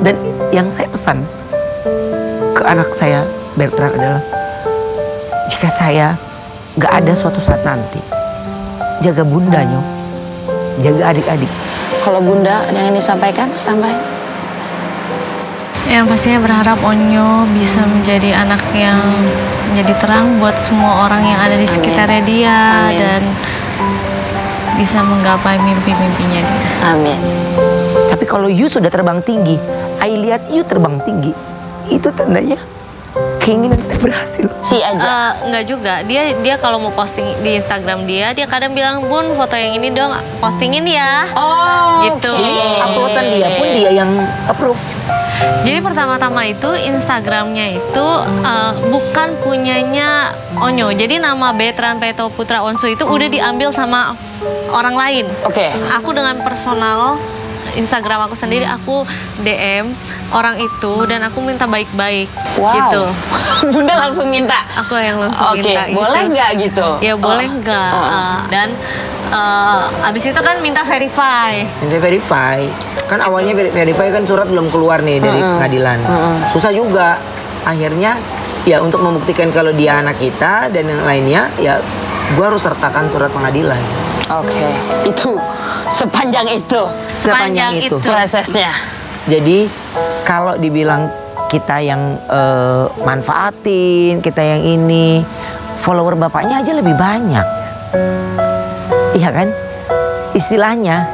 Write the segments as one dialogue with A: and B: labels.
A: Dan yang saya pesan ke anak saya Bertrand adalah, jika saya gak ada suatu saat nanti, jaga bunda Nyo, jaga adik-adik.
B: Kalau bunda yang ini sampaikan, tambahin.
C: Yang pastinya berharap Onyo bisa menjadi anak yang menjadi terang buat semua orang yang ada di sekitarnya dia.
B: Amin.
C: Dan bisa menggapai mimpi-mimpinya dia.
B: Amin.
A: Tapi kalau you sudah terbang tinggi, I lihat you terbang tinggi, itu tandanya keinginan kita berhasil.
B: Si aja.
C: Enggak juga. Dia kalau mau posting di Instagram dia kadang bilang, "Bun, foto yang ini dong, postingin ya."
B: Oh,
C: gitu.
A: Jadi uploadan dia pun dia yang approve.
C: Jadi pertama-tama itu Instagramnya itu bukan punyanya Onyo. Jadi nama Bertrand Peto Putra Onsu itu udah diambil sama orang lain.
B: Oke.
C: Aku dengan personal Instagram aku sendiri, aku DM orang itu dan aku minta baik-baik.
B: Wow.
C: Gitu.
B: Bunda langsung minta.
C: Aku yang langsung
B: Oke,
C: minta gitu.
B: boleh nggak gitu?
C: Ya boleh nggak. Dan abis itu kan minta verify.
A: Minta verify. Kan awalnya verify kan surat belum keluar nih dari pengadilan. Susah juga. Akhirnya ya untuk membuktikan kalau dia anak kita dan yang lainnya, ya gua harus sertakan surat pengadilan.
B: Oke, itu sepanjang itu
A: Sepanjang itu
B: prosesnya.
A: Jadi kalau dibilang kita yang manfaatin, kita yang ini, follower bapaknya aja lebih banyak. Iya kan? Istilahnya,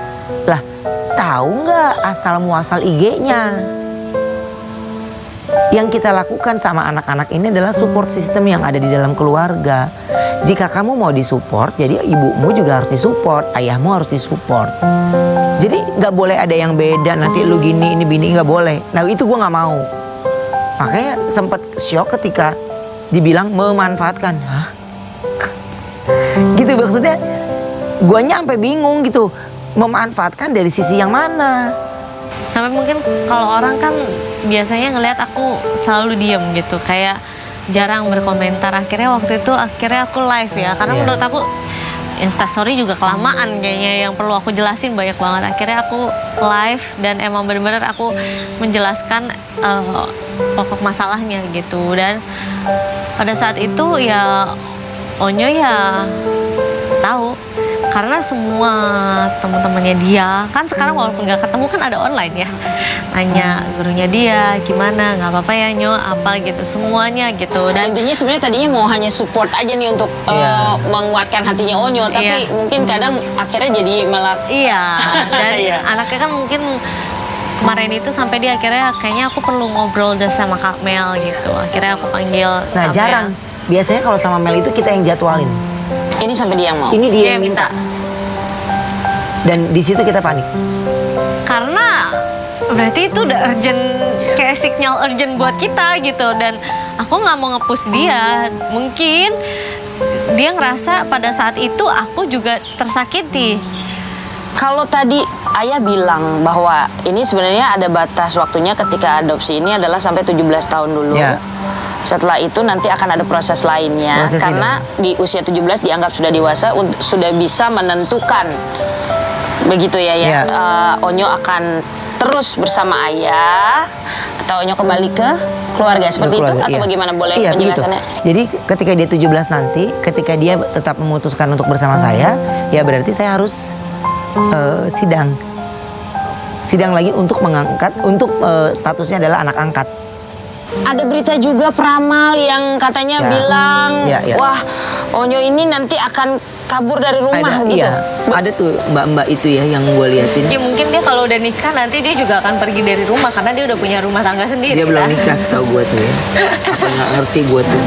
A: lah tahu nggak asal muasal IG-nya? Yang kita lakukan sama anak-anak ini adalah support system yang ada di dalam keluarga. Jika kamu mau disupport, jadi ibumu juga harus disupport, ayahmu harus disupport. Jadi nggak boleh ada yang beda, nanti lu gini, ini bini, nggak boleh. Nah itu gue nggak mau. Makanya sempat shock ketika dibilang memanfaatkan. Hah? Gitu maksudnya, guanya sampai bingung gitu. Memanfaatkan dari sisi yang mana?
C: Sampai mungkin kalau orang kan biasanya ngelihat aku selalu diem gitu, kayak jarang berkomentar. Akhirnya waktu itu aku live ya, karena menurut aku Instastory juga kelamaan kayaknya, yang perlu aku jelasin banyak banget. Akhirnya aku live dan emang benar-benar aku menjelaskan pokok masalahnya gitu. Dan pada saat itu ya Onyo ya tahu, karena semua teman-temannya dia kan sekarang walaupun gak ketemu kan ada online ya, nanya gurunya dia gimana, nggak apa-apa ya Nyo, apa gitu, semuanya gitu. Dan
B: Intinya sebenarnya tadinya mau hanya support aja nih untuk menguatkan hatinya Onyo, tapi mungkin kadang akhirnya jadi malah
C: dan anaknya kan mungkin kemarin itu sampai dia akhirnya kayaknya aku perlu ngobrol deh sama Kak Mel gitu. Akhirnya aku panggil
A: Nah
C: Kak
A: jarang.
C: Mel.
A: Biasanya kalau sama Mel itu kita yang jadwalin.
B: ini sampai dia yang mau.
A: Ini dia
C: Dia
A: yang
C: minta.
A: Dan di situ kita panik.
C: Karena berarti itu udah urgent, kayak sinyal urgent buat kita gitu. Dan aku nggak mau nge-push dia. Mungkin dia ngerasa pada saat itu aku juga tersakiti.
B: Kalau tadi ayah bilang bahwa ini sebenarnya ada batas waktunya ketika adopsi ini adalah sampai 17 tahun dulu.
A: Ya.
B: Setelah itu nanti akan ada proses lainnya.
A: Proses
B: karena di usia 17 dianggap sudah dewasa, sudah bisa menentukan. Begitu ya.
A: Ya.
B: Onyo akan terus bersama ayah atau Onyo kembali ke keluarga seperti itu atau bagaimana, boleh penjelasannya?
A: Begitu. Jadi ketika dia 17 nanti, ketika dia tetap memutuskan untuk bersama saya, ya berarti saya harus sidang lagi untuk mengangkat, untuk statusnya adalah anak angkat.
B: Ada berita juga peramal yang katanya bilang, wah Onyo ini nanti akan kabur dari rumah gitu.
A: Iya, ada tuh mbak-mbak itu ya yang gue liatin.
C: Ya mungkin dia kalau udah nikah nanti dia juga akan pergi dari rumah karena dia udah punya rumah tangga sendiri.
A: Dia belum nikah, setahu gue tuh ya. Apa nggak ngerti gue tuh.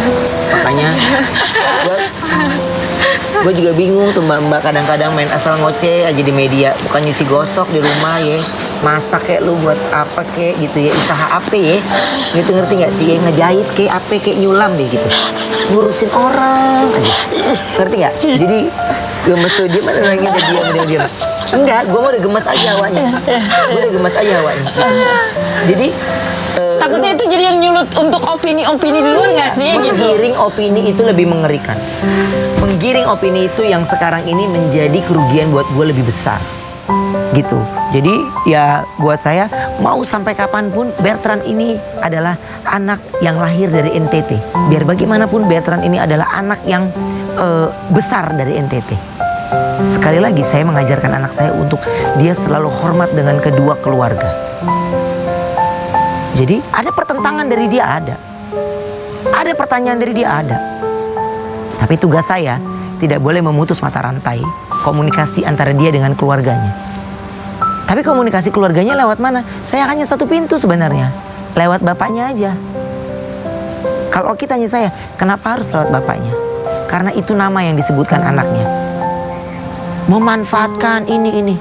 A: Makanya gue juga bingung tuh mbak-mbak kadang-kadang main asal ngoceh aja di media, bukan nyuci gosok di rumah ya, masak kayak lu buat apa kayak gitu ya, usaha apa ya, gitu, ngerti nggak sih ya, ngejahit kayak apa kayak nyulam deh gitu, ngurusin orang aja, ngerti nggak? Jadi gemes tuh, dia mana lagi udah diam. Enggak, gue mau udah gemes aja awalnya, Jadi
B: takutnya itu jadi yang nyulut untuk opini-opini di luar nggak sih?
A: Menggiring opini itu lebih mengerikan. Menggiring opini itu yang sekarang ini menjadi kerugian buat gue lebih besar. Gitu. Jadi ya buat saya mau sampai kapanpun Bertrand ini adalah anak yang lahir dari NTT. Biar bagaimanapun Bertrand ini adalah anak yang besar dari NTT. Sekali lagi saya mengajarkan anak saya untuk dia selalu hormat dengan kedua keluarga. Jadi ada pertentangan dari dia ada. Ada pertanyaan dari dia ada. Tapi tugas saya tidak boleh memutus mata rantai komunikasi antara dia dengan keluarganya. Tapi komunikasi keluarganya lewat mana? Saya hanya satu pintu sebenarnya. Lewat bapaknya aja. Kalau kita tanya saya, kenapa harus lewat bapaknya? Karena itu nama yang disebutkan anaknya. Memanfaatkan ini.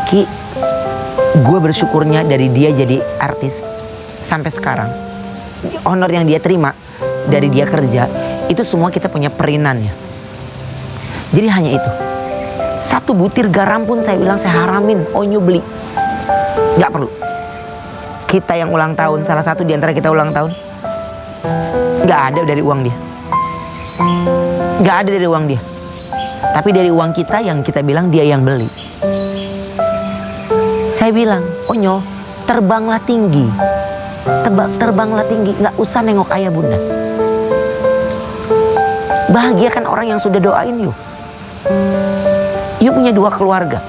A: Ki, gue bersyukurnya dari dia jadi artis sampai sekarang. Honor yang dia terima dari dia kerja, itu semua kita punya perinannya. Jadi hanya itu. Satu butir garam pun saya bilang saya haramin, Onyo beli. Gak perlu. Kita yang ulang tahun, salah satu di antara kita ulang tahun, gak ada dari uang dia. Gak ada dari uang dia. Tapi dari uang kita yang kita bilang dia yang beli. Saya bilang, Onyo, terbanglah tinggi. Terbanglah tinggi, gak usah nengok ayah bunda. Bahagiakan orang yang sudah doain you. You punya 2 keluarga.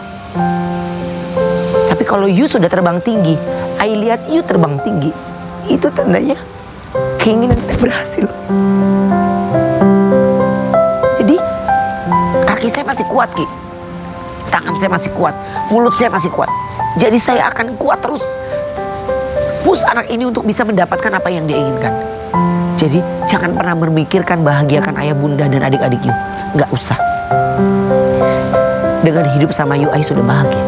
A: Tapi kalau you sudah terbang tinggi, I lihat you terbang tinggi, itu tandanya keinginan saya berhasil. Jadi kaki saya masih kuat, Ki. Tangan saya masih kuat, mulut saya masih kuat. Jadi saya akan kuat terus push anak ini untuk bisa mendapatkan apa yang dia inginkan. Jadi jangan pernah memikirkan bahagiakan ayah bunda dan adik-adik you. Nggak usah. Dengan hidup sama you, I sudah bahagia.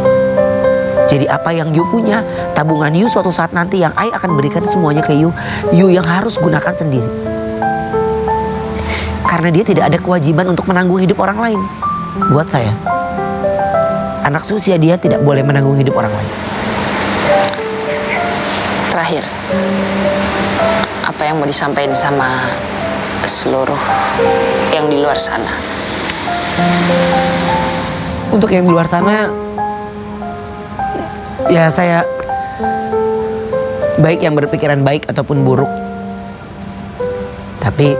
A: Jadi apa yang you punya, tabungan you suatu saat nanti yang I akan berikan semuanya ke you. You yang harus gunakan sendiri. Karena dia tidak ada kewajiban untuk menanggung hidup orang lain. Buat saya, anak seusia dia tidak boleh menanggung hidup orang lain.
B: Terakhir, apa yang mau disampaikan sama seluruh yang di luar sana?
A: Untuk yang di luar sana, ya saya baik yang berpikiran baik ataupun buruk. Tapi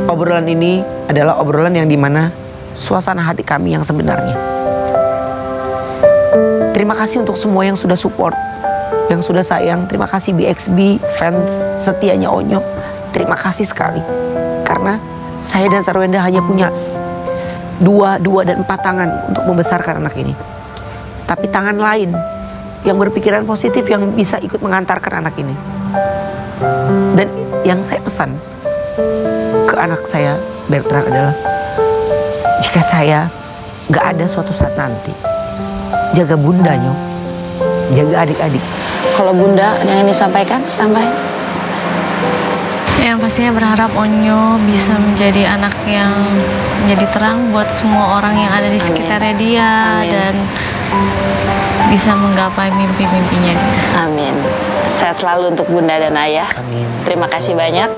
A: obrolan ini adalah obrolan yang dimana suasana hati kami yang sebenarnya. Terima kasih untuk semua yang sudah support, yang sudah sayang. Terima kasih BXB, fans setianya Onyo. Terima kasih sekali. Karena saya dan Sarwenda hanya punya 2 dan 4 tangan untuk membesarkan anak ini. Tapi tangan lain yang berpikiran positif yang bisa ikut mengantarkan anak ini. Dan yang saya pesan ke anak saya Bertrand adalah, jika saya gak ada suatu saat nanti, jaga bundanya, jaga adik-adik.
B: Kalau bunda yang ini sampaikan, tambahin.
C: Yang pastinya berharap Onyo bisa menjadi anak yang menjadi terang buat semua orang yang ada di sekitarnya dia. Amin. Dan bisa menggapai mimpi-mimpinya dia.
B: Amin. Sehat selalu untuk bunda dan ayah.
A: Amin.
B: Terima kasih banyak.